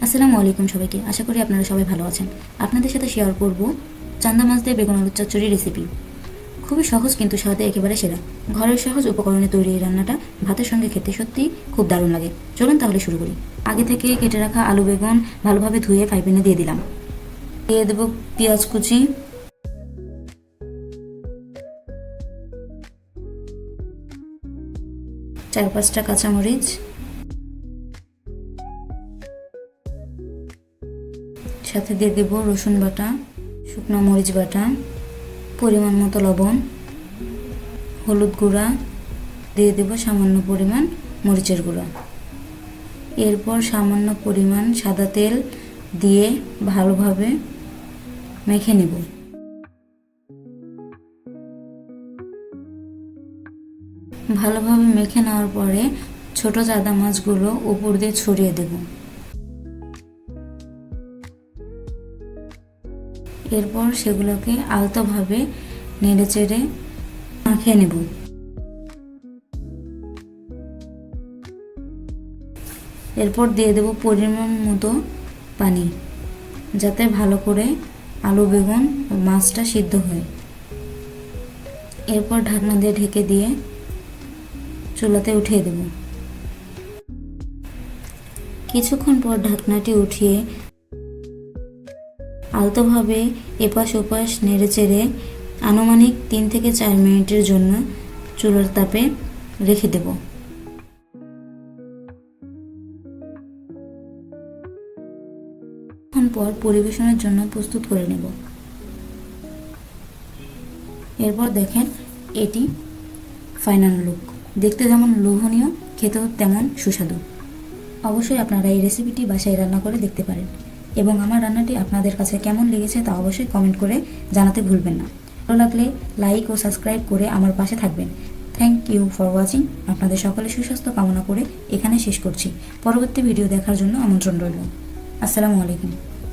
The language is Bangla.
আসসালামু আলাইকুম সবাইকে। আশা করি আপনারা সবাই ভালো আছেন। আপনাদের সাথে শেয়ার করব চান্দা মাছ দিয়ে বেগুন আলুর চচ্চড়ি রেসিপি। খুবই সহজ কিন্তু স্বাদে একেবারে সেরা। ঘরের সহজ উপকরণে তৈরি এই রান্নাটা ভাতের সঙ্গে খেতে সত্যি খুব দারুণ লাগে। চলুন তাহলে শুরু করি। আগে থেকে কেটে রাখা আলু বেগুন ভালোভাবে ধুয়ে ফ্রাই প্যানে দিয়ে দিলাম। দিয়ে দেবো পেঁয়াজ কুচি, চার পাঁচটা কাঁচামরিচ, সাথে দিয়ে দেব রসুন বাটা, শুকনো মরিচ বাটা, পরিমাণ মতো লবণ, হলুদ গুঁড়া, দিয়ে দেব সামান্য পরিমাণ মরিচের গুঁড়া। এরপর সামান্য পরিমাণ সাদা তেল দিয়ে ভালোভাবে মেখে নেব। ভালোভাবে মেখে নেওয়ার পরে ছোট চাদা মাছগুলো উপর দিয়ে ছড়িয়ে দেব। এরপর সেগুলোকে আলতোভাবে নেড়ে চেড়ে মাখিয়ে নেব। এরপর দিয়ে দেব পরিমাণ মতো পানি, যাতে ভালো করে আলু বেগুন ও মাছটা সিদ্ধ হয়। এরপর ঢাকনা দিয়ে ঢেকে দিয়ে চুলাতে উঠিয়ে দেব। কিছুক্ষণ পর ঢাকনাটি উঠিয়ে আলতোভাবে এপাশ ওপাশ নেড়ে চেড়ে আনুমানিক 3 থেকে 4 মিনিটের জন্য চুলার তাপে রেখে দেব। কিছুক্ষণ পর পরিবেশনের জন্য প্রস্তুত করে নেব। এরপর দেখেন এটি ফাইনাল লুক। দেখতে যেমন লোভনীয়, খেতেও তেমন সুস্বাদু। অবশ্যই আপনারা এই রেসিপিটি বাসায় রান্না করে দেখতে পারেন এবং আমার রান্নাটি আপনাদের কাছে কেমন লেগেছে তা অবশ্যই কমেন্ট করে জানাতে ভুলবেন না। ভালো লাগলে লাইক ও সাবস্ক্রাইব করে আমার পাশে থাকবেন। Thank you for watching. আপনাদের সকলের সুস্বাস্থ্য কামনা করে এখানে শেষ করছি। পরবর্তী ভিডিও দেখার জন্য আমন্ত্রণ রইল। আসসালামু আলাইকুম।